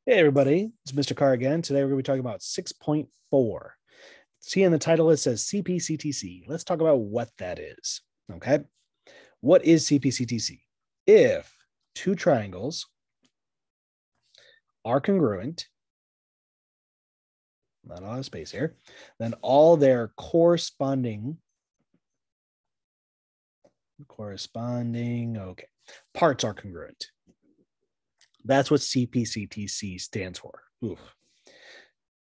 Hey everybody, it's Mr. Carr again. Today we're going to be talking about 6.4. See in the title it says CPCTC. Let's talk about what that is. Okay. What is CPCTC? If two triangles are congruent, not a lot of space here, then all their corresponding parts are congruent. That's what CPCTC stands for. Oof.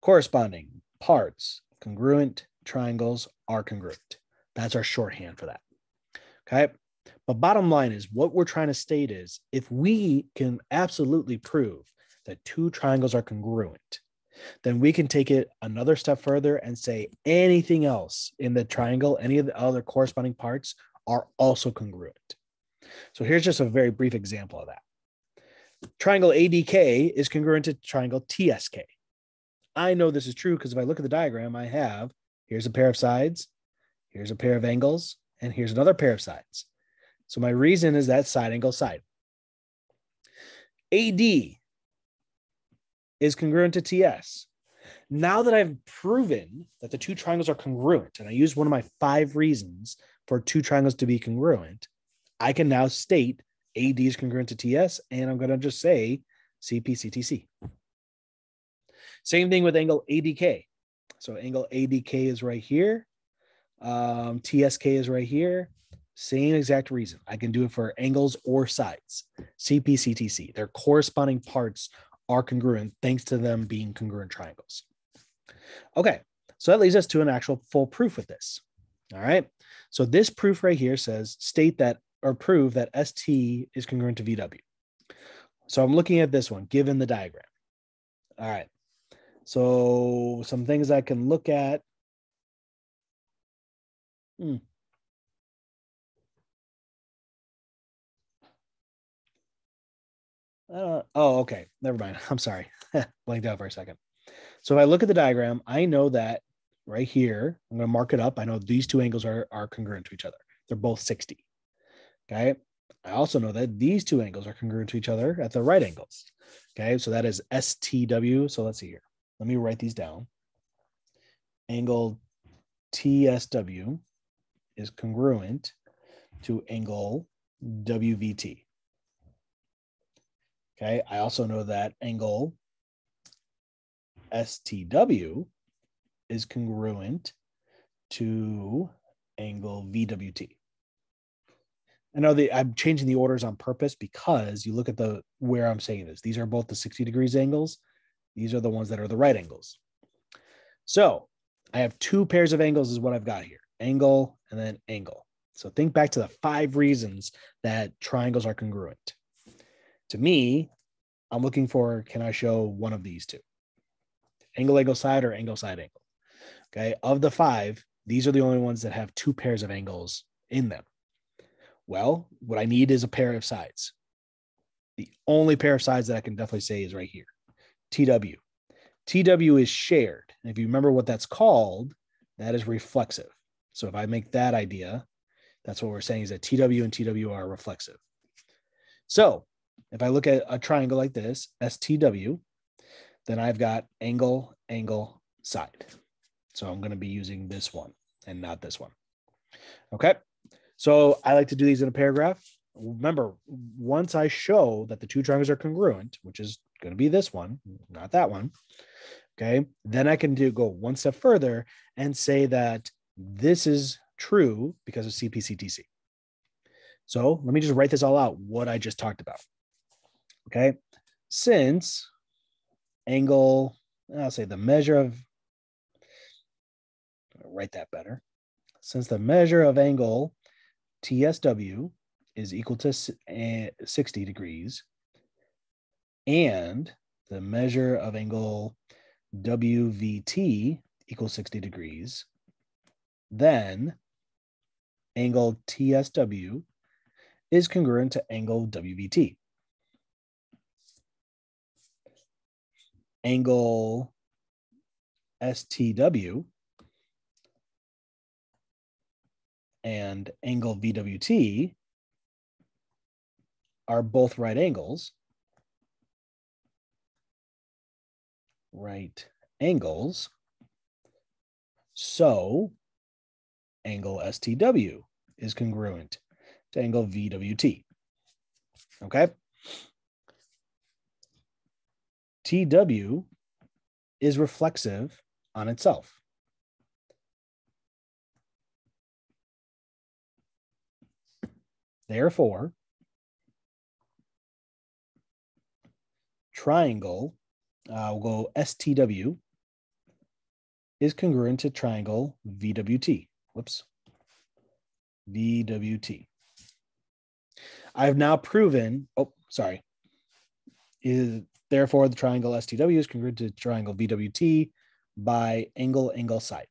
Corresponding parts, congruent triangles are congruent. That's our shorthand for that. Okay. But bottom line is what we're trying to state is if we can absolutely prove that two triangles are congruent, then we can take it another step further and say anything else in the triangle, any of the other corresponding parts are also congruent. So here's just a very brief example of that. Triangle ADK is congruent to triangle TSK. I know this is true because if I look at the diagram, I have, here's a pair of sides, here's a pair of angles, and here's another pair of sides. So my reason is that side angle side. AD is congruent to TS. Now that I've proven that the two triangles are congruent, and I used one of my 5 reasons for two triangles to be congruent, I can now state AD is congruent to TS, and I'm going to just say CPCTC. Same thing with angle ADK. So angle ADK is right here. TSK is right here. Same exact reason. I can do it for angles or sides. CPCTC. Their corresponding parts are congruent thanks to them being congruent triangles. Okay, so that leads us to an actual full proof with this. All right, so this proof right here says state that or prove that ST is congruent to VW. So I'm looking at this one given the diagram. All right, so some things I can look at. Okay. Never mind. I'm sorry. Blanked out for a second. So if I look at the diagram, I know that right here, I'm going to mark it up. I know these two angles are congruent to each other. They're both 60. Okay. I also know that these two angles are congruent to each other at the right angles. Okay. So that is STW. So let's see here. Let me write these down. Angle TSW is congruent to angle WVT. Okay, I also know that angle STW is congruent to angle VWT. I know I'm changing the orders on purpose because you look at where I'm saying this. These are both the 60 degrees angles. These are the ones that are the right angles. So I have 2 pairs of angles is what I've got here. Angle and then angle. So think back to the 5 reasons that triangles are congruent. To me, I'm looking for, can I show one of these two? Angle, angle, side, or angle, side, angle. Okay. Of the 5, these are the only ones that have 2 pairs of angles in them. Well, what I need is a pair of sides. The only pair of sides that I can definitely say is right here. TW. TW is shared. And if you remember what that's called, that is reflexive. So if I make that idea, that's what we're saying is that TW and TW are reflexive. So if I look at a triangle like this, STW, then I've got angle, angle, side. So I'm going to be using this one and not this one. Okay. So I like to do these in a paragraph. Remember, once I show that the two triangles are congruent, which is going to be this one, not that one. Okay. Then I can go one step further and say that this is true because of CPCTC. So let me just write this all out, what I just talked about. Okay. Since angle, I'll say the measure of, I'll write that better. Since the measure of angle TSW is equal to 60 degrees and the measure of angle WVT equals 60 degrees, then angle TSW is congruent to angle WVT. Angle STW and angle VWT are both right angles. right angles. So angle STW is congruent to angle VWT. Okay. TW is reflexive on itself. Therefore, triangle, we'll go STW, is congruent to triangle VWT. Whoops. VWT. I've now proven, therefore the triangle STW is congruent to triangle VWT by angle side.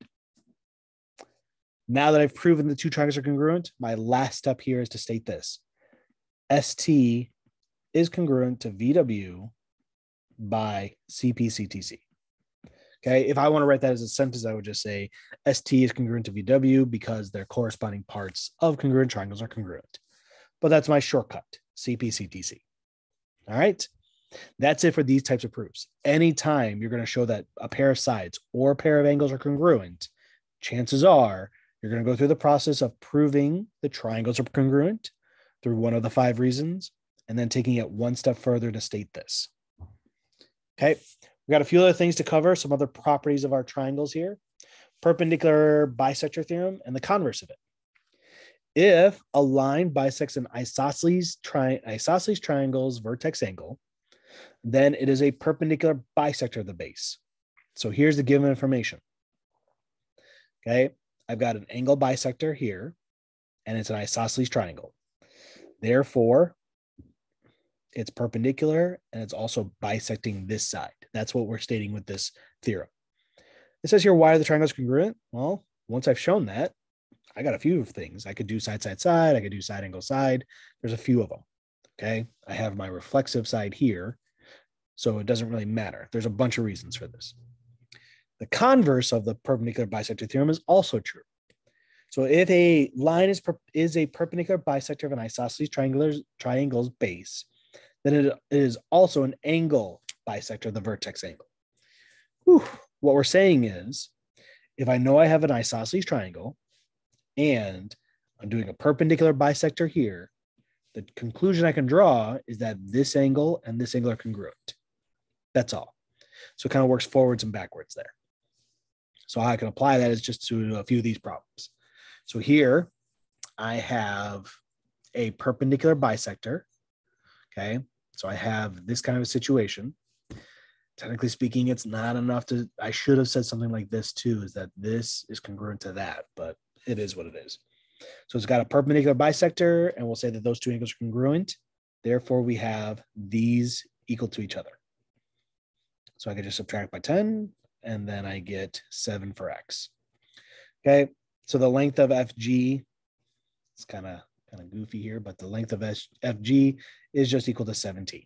Now that I've proven the two triangles are congruent, my last step here is to state this. ST is congruent to VW by CPCTC. Okay, if I want to write that as a sentence, I would just say ST is congruent to VW because their corresponding parts of congruent triangles are congruent. But that's my shortcut, CPCTC. All right, that's it for these types of proofs. Anytime you're going to show that a pair of sides or a pair of angles are congruent, chances are you're going to go through the process of proving the triangles are congruent through one of the 5 reasons, and then taking it one step further to state this. Okay, we got a few other things to cover, some other properties of our triangles here. Perpendicular bisector theorem and the converse of it. If a line bisects an isosceles triangle's vertex angle, then it is a perpendicular bisector of the base. So here's the given information. Okay, I've got an angle bisector here, and it's an isosceles triangle. Therefore, it's perpendicular, and it's also bisecting this side. That's what we're stating with this theorem. It says here, why are the triangles congruent? Well, once I've shown that, I got a few things. I could do side, side, side. I could do side, angle, side. There's a few of them. Okay, I have my reflexive side here, so it doesn't really matter. There's a bunch of reasons for this. The converse of the perpendicular bisector theorem is also true. So if a line is a perpendicular bisector of an isosceles triangle's base, then it is also an angle bisector of the vertex angle. What we're saying is, if I know I have an isosceles triangle and I'm doing a perpendicular bisector here, the conclusion I can draw is that this angle and this angle are congruent. That's all. So it kind of works forwards and backwards there. So how I can apply that is just to a few of these problems. So here I have a perpendicular bisector. Okay, so I have this kind of a situation. Technically speaking, it's not enough to, I should have said something like this too, is that this is congruent to that, but it is what it is. So it's got a perpendicular bisector, and we'll say that those two angles are congruent. Therefore, we have these equal to each other. So I could just subtract by 10, and then I get 7 for x. Okay, so the length of FG, it's kind of goofy here, but the length of FG is just equal to 17.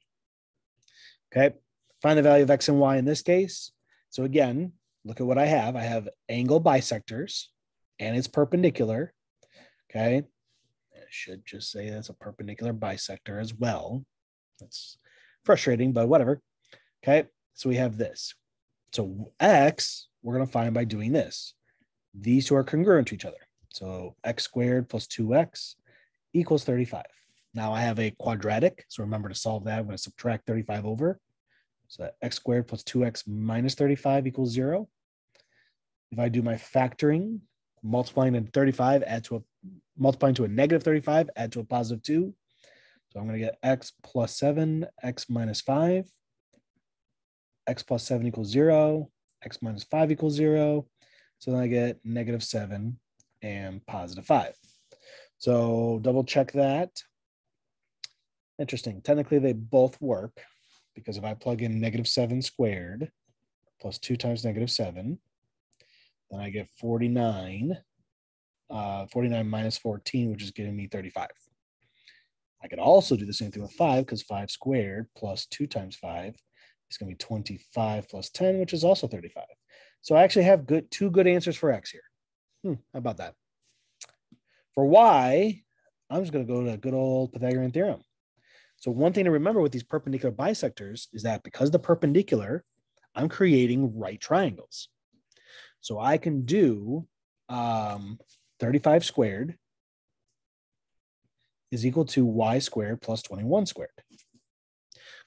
Okay, find the value of x and y in this case. So again, look at what I have. I have angle bisectors, and it's perpendicular. Okay, I should just say that's a perpendicular bisector as well. That's frustrating, but whatever. Okay, so we have this. So x, we're going to find by doing this. These two are congruent to each other. So x squared plus 2x equals 35. Now I have a quadratic, so remember to solve that. I'm going to subtract 35 over. So that x squared plus 2x minus 35 equals 0. If I do my factoring, multiplying to 35, multiplying to a negative 35, add to a positive 2. So I'm going to get x plus 7, x minus 5. X plus 7 equals 0. X minus 5 equals 0. So then I get negative 7 and positive 5. So double check that. Interesting. Technically, they both work, because if I plug in negative 7 squared plus 2 times negative 7, then I get 49. 49 minus 14, which is giving me 35. I could also do the same thing with 5, because 5 squared plus 2 times 5 is going to be 25 plus 10, which is also 35. So I actually have two good answers for x here. How about that? For y, I'm just going to go to a good old Pythagorean theorem. So one thing to remember with these perpendicular bisectors is that because the perpendicular, I'm creating right triangles. So I can do 35 squared is equal to y squared plus 21 squared.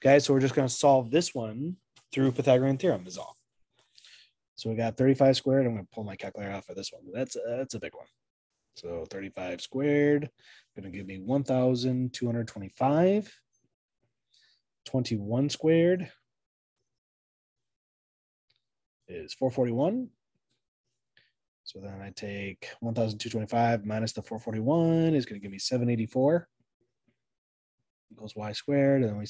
Okay, so we're just going to solve this one through Pythagorean theorem is all. So we got 35 squared. I'm going to pull my calculator out for this one. That's a big one. So 35 squared, going to give me 1,225. 21 squared is 441. So then I take 1,225 minus the 441 is going to give me 784 equals y squared. And then we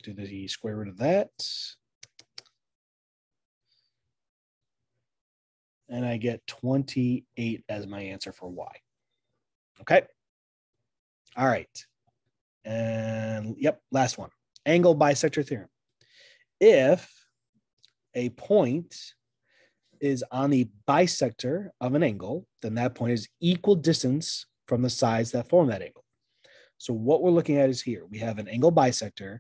do the square root of that. And I get 28 as my answer for y. Okay. All right. And yep, last one. Angle bisector theorem. If a point is on the bisector of an angle, then that point is equal distance from the sides that form that angle. So what we're looking at is here. We have an angle bisector,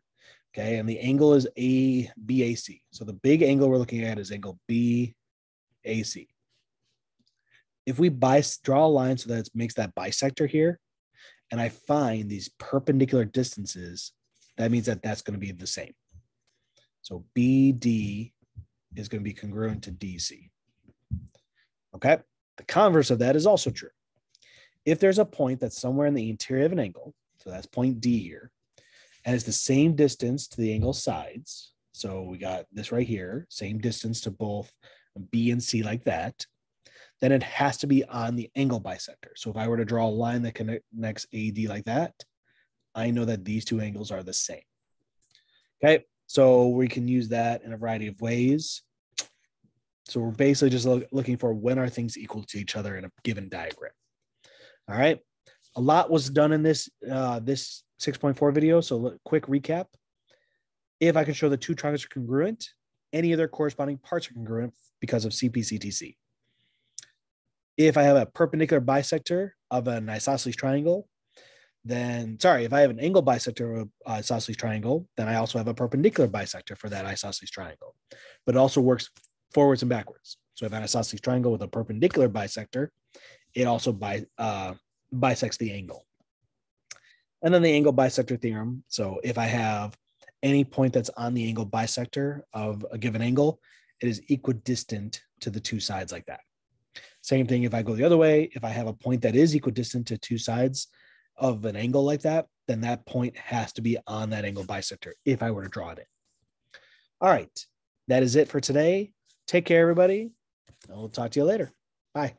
okay, and the angle is BAC. So the big angle we're looking at is angle BAC. If we draw a line so that it makes that bisector here, and I find these perpendicular distances, that means that that's going to be the same. So BD is going to be congruent to DC. Okay. The converse of that is also true. If there's a point that's somewhere in the interior of an angle, so that's point D here, and it's the same distance to the angle sides. So we got this right here, same distance to both B and C like that, then it has to be on the angle bisector. So if I were to draw a line that connects AD like that, I know that these two angles are the same. Okay, so we can use that in a variety of ways. So we're basically just looking for when are things equal to each other in a given diagram. All right, a lot was done in this 6.4 video. So quick recap. If I can show the two triangles are congruent, any of their corresponding parts are congruent because of CPCTC. If I have a perpendicular bisector of an isosceles triangle, if I have an angle bisector of an isosceles triangle, then I also have a perpendicular bisector for that isosceles triangle. But it also works forwards and backwards. So if I have an isosceles triangle with a perpendicular bisector, it also bisects the angle. And then the angle bisector theorem. So if I have any point that's on the angle bisector of a given angle, it is equidistant to the two sides like that. Same thing if I go the other way. If I have a point that is equidistant to two sides of an angle like that, then that point has to be on that angle bisector if I were to draw it in. All right. That is it for today. Take care, everybody. And we'll talk to you later. Bye.